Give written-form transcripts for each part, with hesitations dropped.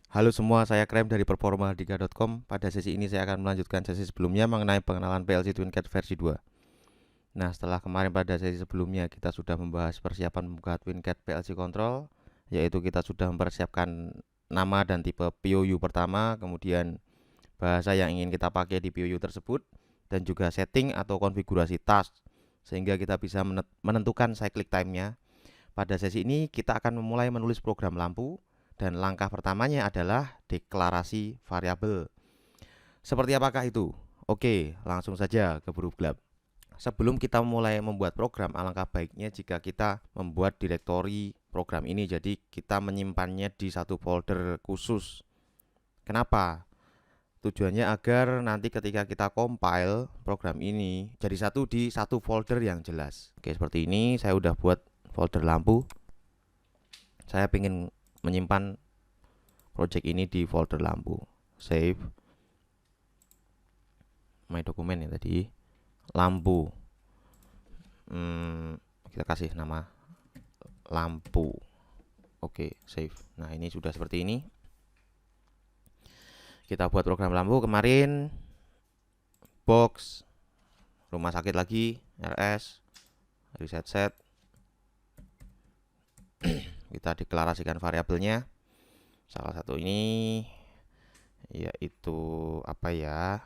Halo semua, saya Krem dari performahardika.com. Pada sesi ini saya akan melanjutkan sesi sebelumnya mengenai pengenalan PLC TwinCAT versi 2. Nah, setelah kemarin pada sesi sebelumnya kita sudah membahas persiapan membuka TwinCAT PLC Control, yaitu kita sudah mempersiapkan nama dan tipe POU pertama, kemudian bahasa yang ingin kita pakai di POU tersebut, dan juga setting atau konfigurasi task, sehingga kita bisa menentukan cyclic time-nya. Pada sesi ini kita akan memulai menulis program lampu, dan langkah pertamanya adalah deklarasi variabel. Seperti apakah itu? Oke, langsung saja ke huruf gelap. Sebelum kita mulai membuat program, alangkah baiknya jika kita membuat direktori program ini. Jadi kita menyimpannya di satu folder khusus. Kenapa? Tujuannya agar nanti ketika kita compile program ini jadi satu di satu folder yang jelas. Oke, seperti ini saya udah buat folder lampu. Saya ingin menyimpan project ini di folder lampu. Save my dokumen ya tadi. Lampu. Kita kasih nama lampu. Oke, save. Nah, ini sudah seperti ini. Kita buat program lampu kemarin. Box. Rumah sakit lagi. RS. Reset set. Kita deklarasikan variabelnya. Salah satu ini yaitu apa ya?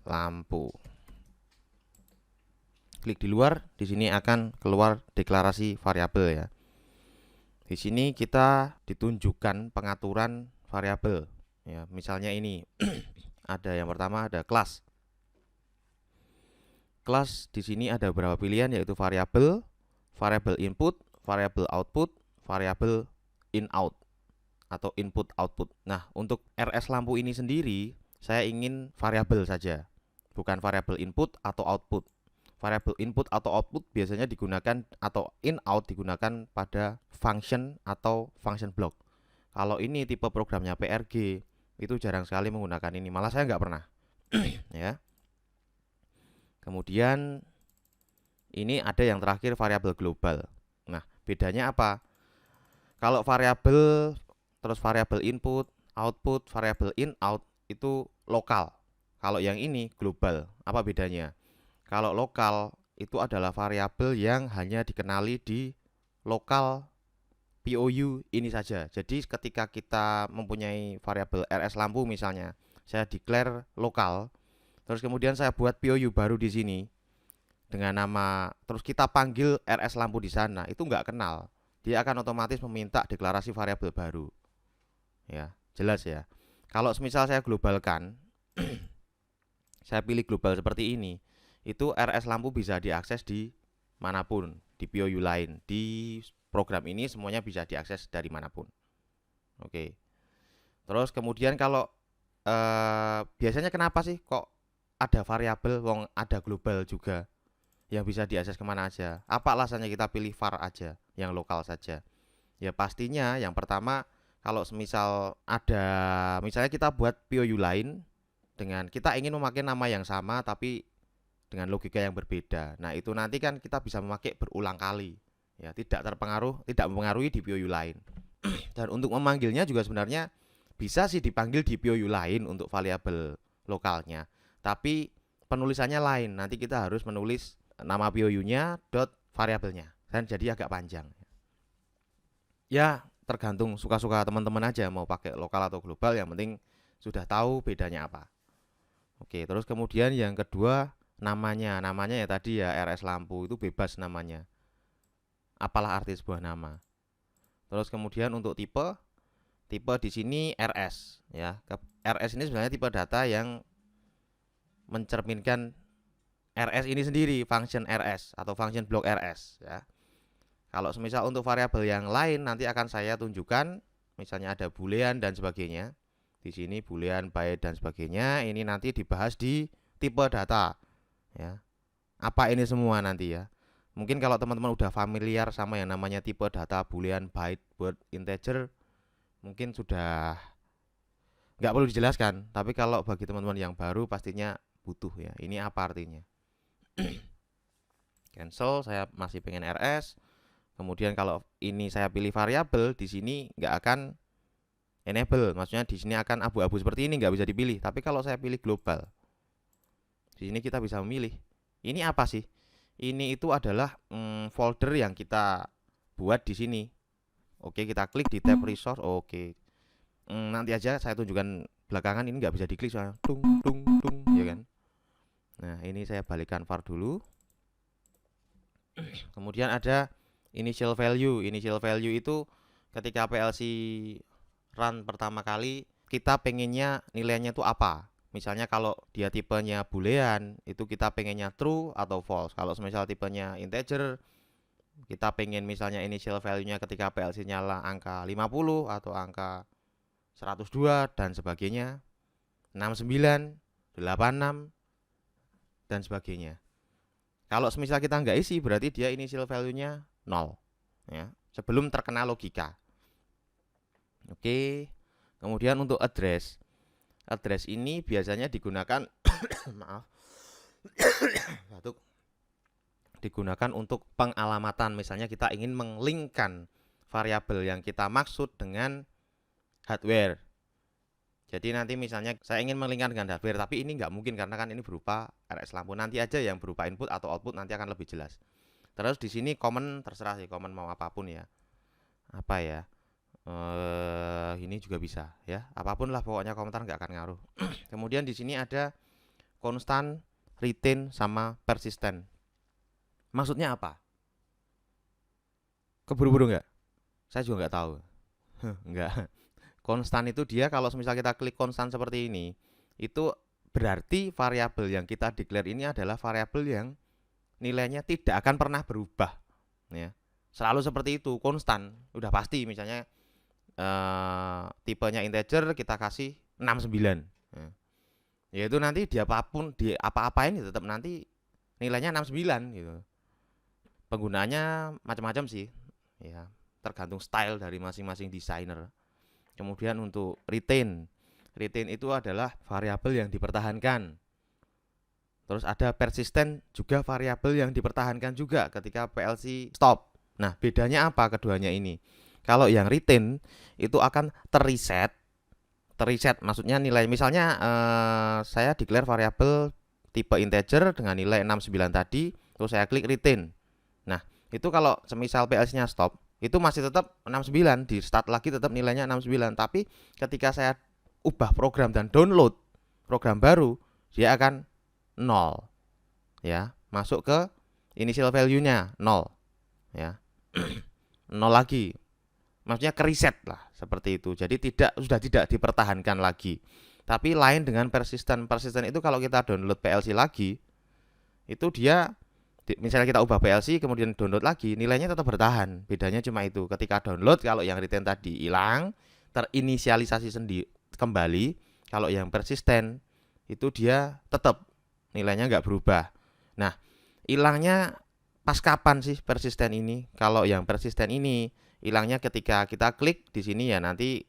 Lampu. Klik di luar, di sini akan keluar deklarasi variabel ya. Di sini kita ditunjukkan pengaturan variabel ya. Misalnya ini ada yang pertama ada kelas. Kelas di sini ada beberapa pilihan yaitu variabel, variabel input, variabel output, variabel in out atau input output. Nah, untuk RS lampu ini sendiri saya ingin variabel saja, bukan variabel input atau output. Variabel input atau output biasanya digunakan atau in out digunakan pada function atau function block. Kalau ini tipe programnya PRG itu jarang sekali menggunakan ini, malah saya nggak pernah. Ya. Kemudian ini ada yang terakhir variabel global. Nah, bedanya apa? Kalau variabel terus variabel input, output, variabel in out itu lokal. Kalau yang ini global. Apa bedanya? Kalau lokal itu adalah variabel yang hanya dikenali di lokal POU ini saja. Jadi ketika kita mempunyai variabel RS lampu misalnya, saya declare lokal, terus kemudian saya buat POU baru di sini dengan nama, terus kita panggil RS lampu di sana, itu nggak kenal. Dia akan otomatis meminta deklarasi variabel baru. Ya, jelas ya. Kalau misal saya globalkan, saya pilih global seperti ini, itu RS lampu bisa diakses di manapun, di POU lain. Di program ini semuanya bisa diakses dari manapun. Oke. Terus kemudian kalau biasanya kenapa sih kok ada variabel, wong ada global juga yang bisa diakses kemana aja? Apa alasannya kita pilih var aja, yang lokal saja? Ya pastinya yang pertama kalau misal ada, misalnya kita buat POU lain dengan kita ingin memakai nama yang sama tapi dengan logika yang berbeda. Nah, itu nanti kan kita bisa memakai berulang kali. Ya, tidak mempengaruhi di POU lain. Dan untuk memanggilnya juga sebenarnya bisa sih dipanggil di POU lain untuk variabel lokalnya. Tapi penulisannya lain. Nanti kita harus menulis nama POU-nya dot variabelnya. Dan jadi agak panjang. Ya, tergantung suka-suka teman-teman aja mau pakai lokal atau global, yang penting sudah tahu bedanya apa. Oke, terus kemudian yang kedua namanya ya tadi ya RS lampu itu bebas namanya. Apalah arti sebuah nama. Terus kemudian untuk tipe di sini RS ya. RS ini sebenarnya tipe data yang mencerminkan RS ini sendiri, function RS atau function block RS ya. Kalau semisal untuk variabel yang lain nanti akan saya tunjukkan, misalnya ada boolean dan sebagainya. Di sini boolean, byte dan sebagainya. Ini nanti dibahas di tipe data ya. Apa ini semua nanti ya. Mungkin kalau teman-teman udah familiar sama yang namanya tipe data boolean, byte, word, integer, mungkin sudah nggak perlu dijelaskan. Tapi kalau bagi teman-teman yang baru pastinya butuh ya. Ini apa artinya? Cancel, saya masih pengen RS. Kemudian kalau ini saya pilih variabel, di sini nggak akan enable, maksudnya di sini akan abu-abu seperti ini, nggak bisa dipilih. Tapi kalau saya pilih global, di sini kita bisa memilih. Ini apa sih? Ini itu adalah folder yang kita buat di sini. Oke, kita klik di tab resource. Oke, nanti aja saya tunjukkan belakangan, ini nggak bisa diklik soalnya tung tung tung, ya kan. Nah, ini saya balikkan var dulu. Kemudian ada initial value. Initial value itu ketika PLC run pertama kali, kita pengennya nilainya itu apa. Misalnya kalau dia tipenya boolean, itu kita pengennya true atau false. Kalau misalnya tipenya integer, kita pengen misalnya initial value-nya ketika PLC nyala angka 50 atau angka 102 dan sebagainya, 69, 86 dan sebagainya. Kalau semisal kita nggak isi, berarti dia initial value-nya 0 ya, sebelum terkena logika. Oke. Kemudian untuk address. Address ini biasanya digunakan maaf. Batuk. Digunakan untuk pengalamatan. Misalnya kita ingin menglinkkan variabel yang kita maksud dengan hardware. Jadi nanti misalnya saya ingin menglinkkan dengan hardware, tapi ini nggak mungkin karena kan ini berupa RS lampu. Nanti aja yang berupa input atau output nanti akan lebih jelas. Terus di sini common terserah sih, common mau apapun ya. Apa ya? Ini juga bisa ya. Apapun lah pokoknya komentar nggak akan ngaruh. Kemudian di sini ada constant, retain sama persistent. Maksudnya apa? Keburu-buru nggak? Saya juga nggak tahu. Nggak. Konstan itu dia kalau misal kita klik konstan seperti ini, itu berarti variabel yang kita declare ini adalah variabel yang nilainya tidak akan pernah berubah ya. Selalu seperti itu, konstan, udah pasti. Misalnya tipenya integer, kita kasih 69 ya. Yaitu nanti di apapun, di apa-apain tetap nanti nilainya 69 gitu. Penggunaannya macam-macam sih ya, tergantung style dari masing-masing desainer. Kemudian untuk retain. Retain itu adalah variabel yang dipertahankan. Terus ada persistent, juga variabel yang dipertahankan juga ketika PLC stop. Nah, bedanya apa keduanya ini? Kalau yang retain itu akan terreset. Terreset maksudnya nilai, misalnya saya declare variabel tipe integer dengan nilai 69 tadi, terus saya klik retain. Nah, itu kalau semisal PLC-nya stop, itu masih tetap 69, di start lagi tetap nilainya 69. Tapi ketika saya ubah program dan download program baru, dia akan 0 ya, masuk ke initial value-nya 0 ya. 0 lagi, maksudnya kereset lah seperti itu. Jadi sudah tidak dipertahankan lagi. Tapi lain dengan persistent. Persistent itu kalau kita download PLC lagi, itu dia misalnya kita ubah PLC kemudian download lagi, nilainya tetap bertahan. Bedanya cuma itu. Ketika download, kalau yang retain tadi hilang, terinisialisasi sendiri kembali. Kalau yang persisten itu dia tetap nilainya nggak berubah. Nah, hilangnya pas kapan sih persisten ini? Kalau yang persisten ini hilangnya ketika kita klik di sini ya, nanti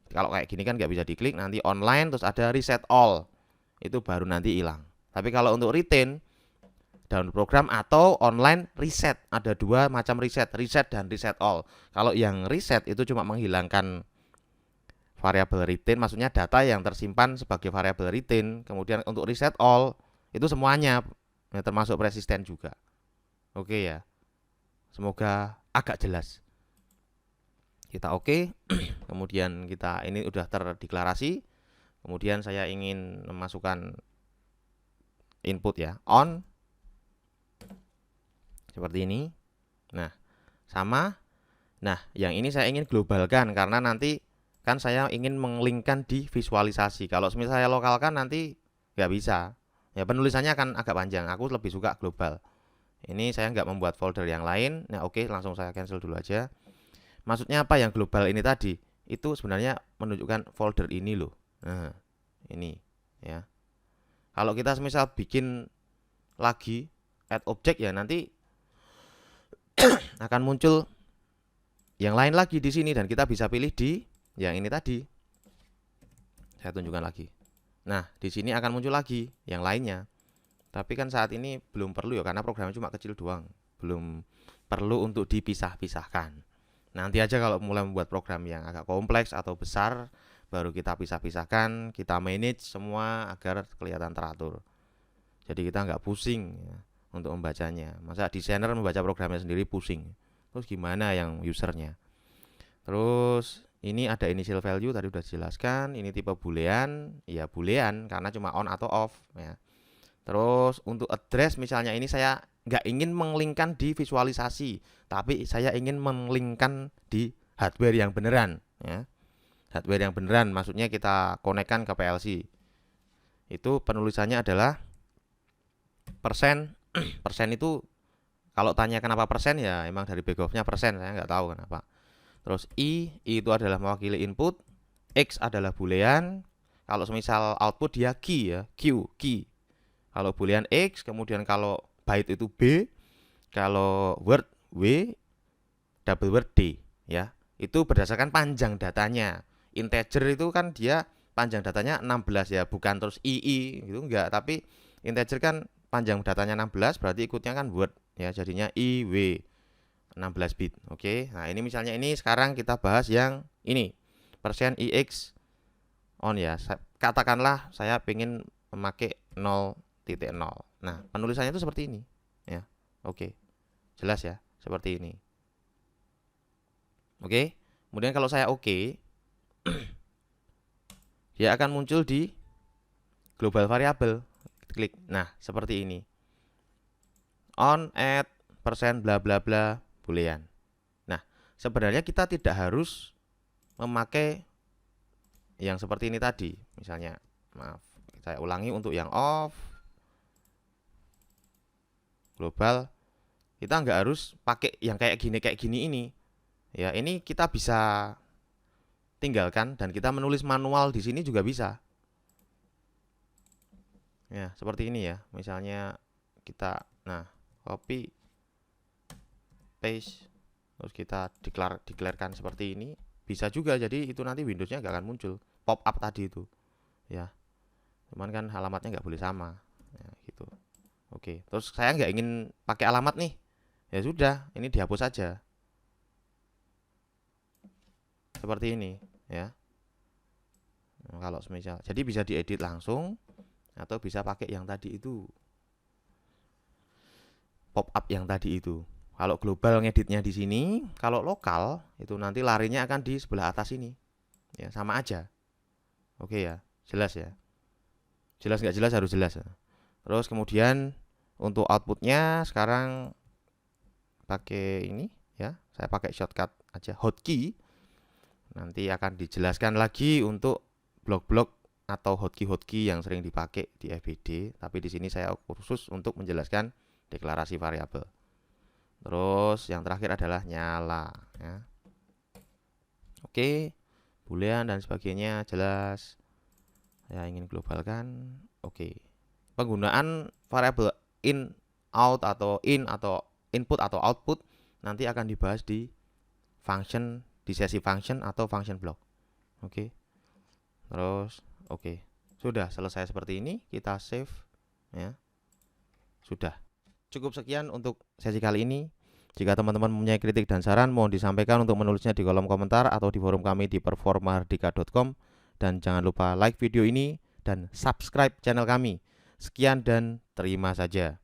kalau kayak gini kan nggak bisa diklik, nanti online terus ada reset all, itu baru nanti hilang. Tapi kalau untuk retain, download program atau online reset, ada dua macam reset dan reset all. Kalau yang reset itu cuma menghilangkan variabel retain, maksudnya data yang tersimpan sebagai variabel retain. Kemudian untuk reset all itu semuanya ya, termasuk persisten juga. Oke ya, semoga agak jelas. Kita oke. Kemudian kita ini udah terdeklarasi. Kemudian saya ingin memasukkan input ya, on seperti ini. Nah, sama. Nah, yang ini saya ingin globalkan karena nanti kan saya ingin menglinkkan di visualisasi. Kalau misalnya saya lokalkan nanti nggak bisa. Ya, penulisannya akan agak panjang. Aku lebih suka global. Ini saya nggak membuat folder yang lain. Nah, oke, langsung saya cancel dulu aja. Maksudnya apa yang global ini tadi? Itu sebenarnya menunjukkan folder ini loh. Nah, ini ya. Kalau kita misal bikin lagi add object ya, nanti akan muncul yang lain lagi di sini dan kita bisa pilih di yang ini tadi. Saya tunjukkan lagi. Nah, di sini akan muncul lagi yang lainnya. Tapi kan saat ini belum perlu ya, karena programnya cuma kecil doang. Belum perlu untuk dipisah-pisahkan. Nanti aja kalau mulai membuat program yang agak kompleks atau besar, baru kita pisah-pisahkan, kita manage semua agar kelihatan teratur. Jadi kita nggak pusing ya, untuk membacanya. Masa desainer membaca programnya sendiri pusing. Terus gimana yang usernya? Terus ini ada initial value tadi udah dijelaskan. Ini tipe boolean, ya boolean karena cuma on atau off ya. Terus untuk address misalnya ini saya nggak ingin menglinkkan di visualisasi, tapi saya ingin menglinkkan di hardware yang beneran ya. Hardware yang beneran maksudnya kita konekkan ke PLC. Itu penulisannya adalah persen. Persen itu kalau tanya kenapa persen ya emang dari back off-nya persen, saya nggak tahu kenapa. Terus I itu adalah mewakili input, X adalah boolean. Kalau semisal output dia key ya, key. Kalau boolean X, kemudian kalau byte itu B, kalau word W, double word D ya. Itu berdasarkan panjang datanya. Integer itu kan dia panjang datanya 16 ya, bukan terus II gitu enggak, tapi integer kan panjang datanya 16 berarti ikutnya kan word ya, jadinya IW 16 bit. Oke. Nah, ini misalnya ini sekarang kita bahas yang ini. Persen IX on ya. Katakanlah saya ingin memakai 0.0. Nah, penulisannya itu seperti ini ya. Oke. Jelas ya, seperti ini. Oke. Kemudian kalau saya oke, dia akan muncul di global variable. Klik. Nah, seperti ini. On at persen bla bla bla boolean. Nah, sebenarnya kita tidak harus memakai yang seperti ini tadi. Misalnya, maaf, saya ulangi untuk yang off global, kita nggak harus pakai yang kayak gini ini. Ya, ini kita bisa tinggalkan dan kita menulis manual di sini juga bisa. Ya, seperti ini ya. Misalnya kita, nah, copy, paste, terus kita declarekan seperti ini. Bisa juga, jadi itu nanti Windows-nya nggak akan muncul. Pop up tadi itu. Ya, cuman kan alamatnya nggak boleh sama. Ya, gitu. Oke, terus saya nggak ingin pakai alamat nih. Ya sudah, ini dihapus saja. Seperti ini ya. Nah, kalau semisal, jadi bisa diedit langsung atau bisa pakai yang tadi itu, pop up yang tadi itu. Kalau global ngeditnya di sini, kalau lokal itu nanti larinya akan di sebelah atas ini. Ya, sama aja. Oke ya, jelas ya. Jelas nggak jelas harus jelas. Terus kemudian untuk outputnya sekarang pakai ini ya, saya pakai shortcut aja hotkey. Nanti akan dijelaskan lagi untuk blok-blok atau hotkey yang sering dipakai di FBD, tapi di sini saya khusus untuk menjelaskan deklarasi variabel. Terus yang terakhir adalah nyala ya. Oke, boolean dan sebagainya jelas. Saya ingin globalkan. Oke. Penggunaan variabel in out atau input atau output nanti akan dibahas di function, di sesi function atau function block. Oke. Terus oke. Sudah selesai seperti ini, kita save ya. Sudah. Cukup sekian untuk sesi kali ini. Jika teman-teman mempunyai kritik dan saran, mohon disampaikan untuk menulisnya di kolom komentar atau di forum kami di performahardika.com. Dan jangan lupa like video ini dan subscribe channel kami. Sekian dan terima saja.